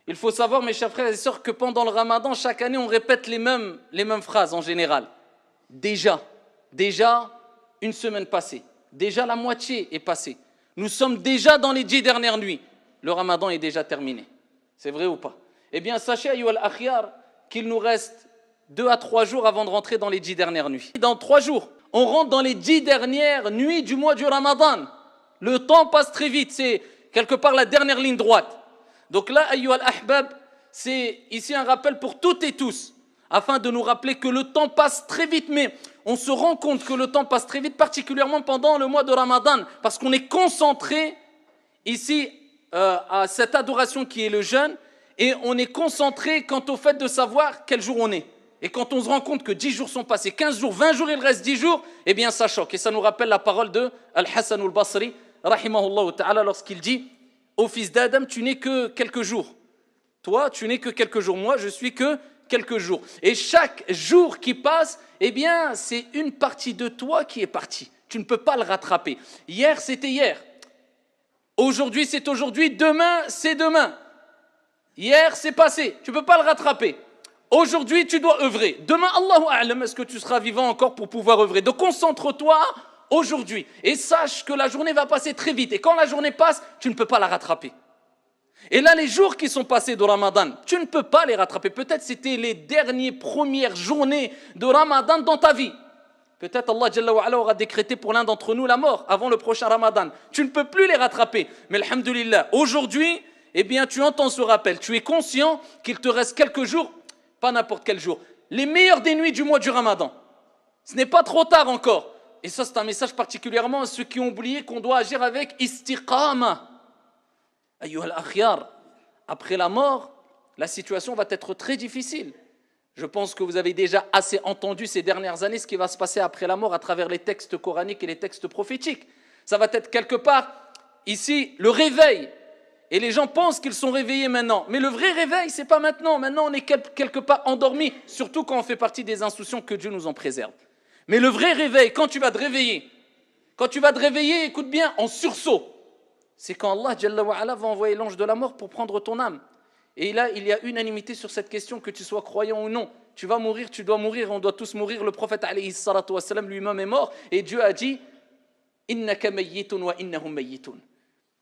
Il faut savoir, mes chers frères et sœurs, que pendant le ramadan, chaque année, on répète les mêmes phrases en général. Déjà, une semaine passée. Déjà, la moitié est passée. Nous sommes déjà dans les 10 dernières nuits. Le ramadan est déjà terminé. C'est vrai ou pas? Eh bien, sachez, ayyuha al-akhyar, qu'il nous reste 2 à 3 jours avant de rentrer dans les 10 dernières nuits. Dans 3 jours, on rentre dans les 10 dernières nuits du mois du ramadan. Le temps passe très vite, c'est quelque part la dernière ligne droite. Donc là, ayyuha al-ahbab, c'est ici un rappel pour toutes et tous, afin de nous rappeler que le temps passe très vite, mais on se rend compte que le temps passe très vite, particulièrement pendant le mois de Ramadan, parce qu'on est concentré ici à cette adoration qui est le jeûne, et on est concentré quant au fait de savoir quel jour on est. Et quand on se rend compte que 10 jours sont passés, 15 jours, 20 jours, il reste 10 jours, eh bien ça choque. Et ça nous rappelle la parole de Al-Hassan al-Basri, rahimahullah ta'ala, lorsqu'il dit « Ô fils d'Adam, tu n'es que quelques jours. Toi, tu n'es que quelques jours. Moi, je suis que quelques jours. Et chaque jour qui passe, eh bien, c'est une partie de toi qui est partie. Tu ne peux pas le rattraper. Hier, c'était hier. Aujourd'hui, c'est aujourd'hui. Demain, c'est demain. Hier, c'est passé. Tu ne peux pas le rattraper. Aujourd'hui, tu dois œuvrer. Demain, Allahu A'lam, est-ce que tu seras vivant encore pour pouvoir œuvrer? Donc, concentre-toi aujourd'hui. Et sache que la journée va passer très vite. Et quand la journée passe, tu ne peux pas la rattraper. Et là, les jours qui sont passés de Ramadan, tu ne peux pas les rattraper. Peut-être c'était les premières journées de Ramadan dans ta vie. Peut-être Allah Jalla wa Ala aura décrété pour l'un d'entre nous la mort avant le prochain Ramadan. Tu ne peux plus les rattraper. Mais alhamdulillah, aujourd'hui, eh bien, tu entends ce rappel. Tu es conscient qu'il te reste quelques jours, pas n'importe quel jour. Les meilleures des nuits du mois du Ramadan. Ce n'est pas trop tard encore. Et ça, c'est un message particulièrement à ceux qui ont oublié qu'on doit agir avec istiqama. Ayyuha al-akhyar, après la mort, la situation va être très difficile. Je pense que vous avez déjà assez entendu ces dernières années ce qui va se passer après la mort à travers les textes coraniques et les textes prophétiques. Ça va être quelque part, ici, le réveil. Et les gens pensent qu'ils sont réveillés maintenant. Mais le vrai réveil, c'est pas maintenant. Maintenant, on est quelque part endormi, surtout quand on fait partie des insouciants, que Dieu nous en préserve. Mais le vrai réveil, quand tu vas te réveiller, écoute bien, en sursaut, c'est quand Allah Jalla wa Ala va envoyer l'ange de la mort pour prendre ton âme. Et là, il y a unanimité sur cette question, que tu sois croyant ou non. Tu vas mourir, tu dois mourir, on doit tous mourir. Le prophète alayhi salatu wa salam lui-même est mort. Et Dieu a dit « Innaka mayyitun wa innahum mayyitun »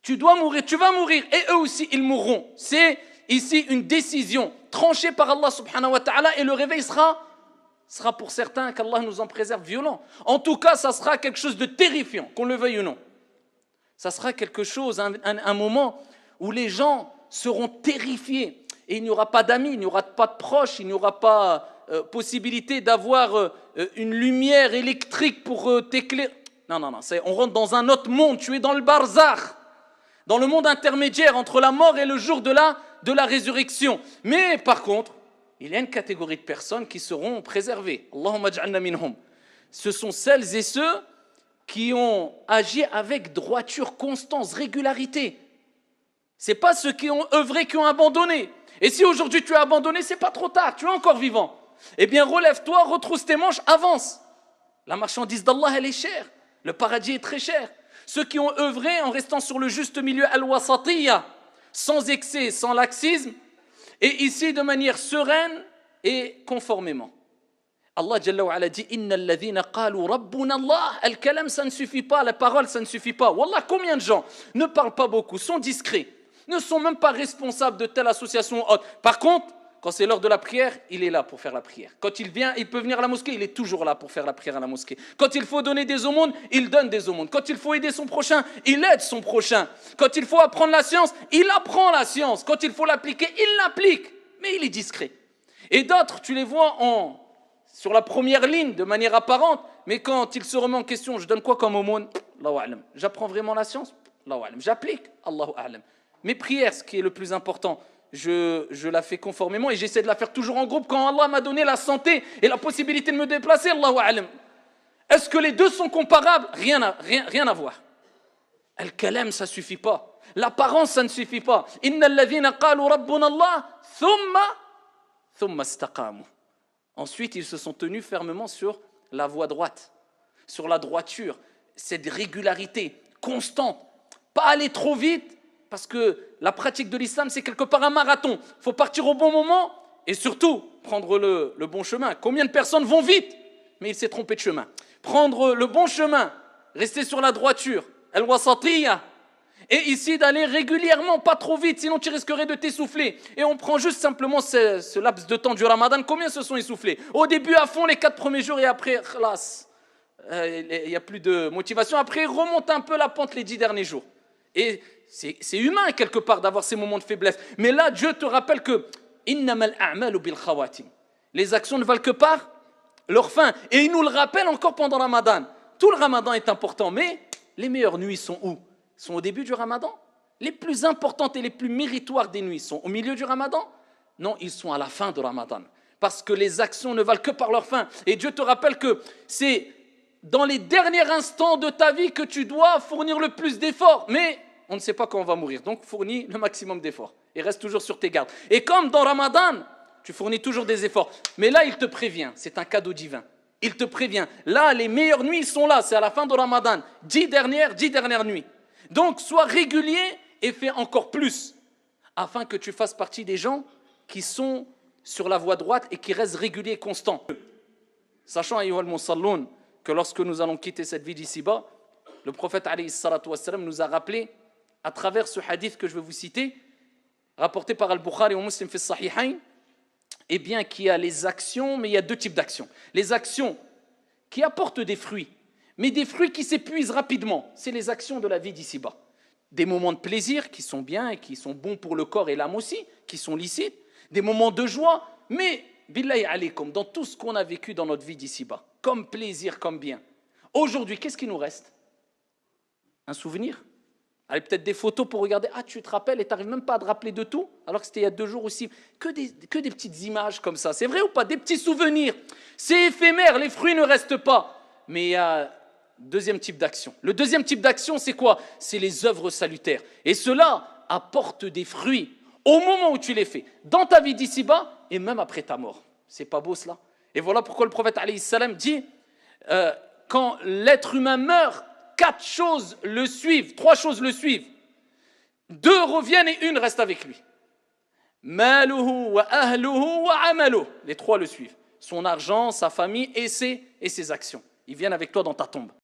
Tu dois mourir, tu vas mourir. Et eux aussi, ils mourront. C'est ici une décision tranchée par Allah subhanahu wa ta'ala. Et le réveil sera pour certains, qu'Allah nous en préserve, violent. En tout cas, ça sera quelque chose de terrifiant, qu'on le veuille ou non. Ça sera quelque chose, un moment où les gens seront terrifiés. Et il n'y aura pas d'amis, il n'y aura pas de proches, il n'y aura pas possibilité d'avoir une lumière électrique pour t'éclairer. Non, on rentre dans un autre monde, tu es dans le barzakh, dans le monde intermédiaire entre la mort et le jour de la résurrection. Mais par contre, il y a une catégorie de personnes qui seront préservées. Allahumma ja'alna minhum. Ce sont celles et ceux qui ont agi avec droiture, constance, régularité. Ce n'est pas ceux qui ont œuvré, qui ont abandonné. Et si aujourd'hui tu as abandonné, ce n'est pas trop tard, tu es encore vivant. Eh bien relève-toi, retrousse tes manches, avance. La marchandise d'Allah, elle est chère. Le paradis est très cher. Ceux qui ont œuvré en restant sur le juste milieu al-wasatiyya, sans excès, sans laxisme, et ici de manière sereine et conformément. Allah Jalla wa Ala dit Innal ladhina qalu rabbuna Allah. Al-kalam, ça ne suffit pas, la parole, ça ne suffit pas. Wallah, combien de gens ne parlent pas beaucoup, sont discrets, ne sont même pas responsables de telle association ou autre. Par contre, quand c'est l'heure de la prière, il est là pour faire la prière. Quand il vient, il peut venir à la mosquée, il est toujours là pour faire la prière à la mosquée. Quand il faut donner des aumônes, il donne des aumônes. Quand il faut aider son prochain, il aide son prochain. Quand il faut apprendre la science, il apprend la science. Quand il faut l'appliquer, il l'applique. Mais il est discret. Et d'autres, tu les vois sur la première ligne, de manière apparente, mais quand il se remet en question, je donne quoi comme aumône? Allahu a'lam. J'apprends vraiment la science? Allahu a'lam. J'applique? Allahu a'lam. Mes prières, ce qui est le plus important, je la fais conformément et j'essaie de la faire toujours en groupe quand Allah m'a donné la santé et la possibilité de me déplacer. Allahu a'lam. Est-ce que les deux sont comparables? Rien à voir. Al-kalam, ça ne suffit pas. L'apparence, ça ne suffit pas. Innal ladhina qalu rabbuna Allah thumma istaqamu. Ensuite, ils se sont tenus fermement sur la voie droite, sur la droiture, cette régularité constante, pas aller trop vite parce que la pratique de l'islam, c'est quelque part un marathon. Il faut partir au bon moment et surtout prendre le bon chemin. Combien de personnes vont vite, mais il s'est trompé de chemin. Prendre le bon chemin, rester sur la droiture, al-wasatiyya, et ici d'aller régulièrement, pas trop vite, sinon tu risquerais de t'essouffler. Et on prend juste simplement ce laps de temps du Ramadan. Combien se sont essoufflés? Au début à fond les 4 premiers jours et après, khalas, il n'y a plus de motivation. Après, il remonte un peu la pente les 10 derniers jours. Et c'est humain quelque part d'avoir ces moments de faiblesse. Mais là, Dieu te rappelle que innamal a'malu bil khawatim. Les actions ne valent que par leur fin. Et il nous le rappelle encore pendant le Ramadan. Tout le Ramadan est important, mais les meilleures nuits sont où? Sont au début du Ramadan? Les plus importantes et les plus méritoires des nuits sont au milieu du Ramadan? Non, ils sont à la fin du Ramadan. Parce que les actions ne valent que par leur fin. Et Dieu te rappelle que c'est dans les derniers instants de ta vie que tu dois fournir le plus d'efforts. Mais on ne sait pas quand on va mourir. Donc fournis le maximum d'efforts. Et reste toujours sur tes gardes. Et comme dans Ramadan, tu fournis toujours des efforts. Mais là, il te prévient. C'est un cadeau divin. Il te prévient. Là, les meilleures nuits sont là. C'est à la fin du Ramadan. 10 dernières nuits. Donc, sois régulier et fais encore plus, afin que tu fasses partie des gens qui sont sur la voie droite et qui restent réguliers et constants. Sachant, ayyuhal musalloun, que lorsque nous allons quitter cette vie d'ici-bas, le prophète alayhi salatu wassalam nous a rappelé, à travers ce hadith que je vais vous citer, rapporté par Al-Bukhari et Muslim fi Sahihayn, eh bien, qu'il y a les actions, mais il y a 2 types d'actions. Les actions qui apportent des fruits, mais des fruits qui s'épuisent rapidement. C'est les actions de la vie d'ici-bas. Des moments de plaisir qui sont bien et qui sont bons pour le corps et l'âme aussi, qui sont licites. Des moments de joie, mais, billahi alaykum, dans tout ce qu'on a vécu dans notre vie d'ici-bas, comme plaisir, comme bien. Aujourd'hui, qu'est-ce qui nous reste? Un souvenir? Allez, peut-être des photos pour regarder. Ah, tu te rappelles et tu n'arrives même pas à te rappeler de tout, alors que c'était il y a 2 jours aussi. Que des petites images comme ça. C'est vrai ou pas? Des petits souvenirs. C'est éphémère, les fruits ne restent pas. Mais il y a deuxième type d'action. Le deuxième type d'action, c'est quoi? C'est les œuvres salutaires. Et cela apporte des fruits au moment où tu les fais, dans ta vie d'ici-bas et même après ta mort. C'est pas beau cela? Et voilà pourquoi le prophète alayhi salam dit quand l'être humain meurt, 4 choses le suivent, 3 choses le suivent. 2 reviennent et 1 reste avec lui. Maluhu wa ahluhu wa amaluhu. Les 3 le suivent. Son argent, sa famille et ses actions. Ils viennent avec toi dans ta tombe.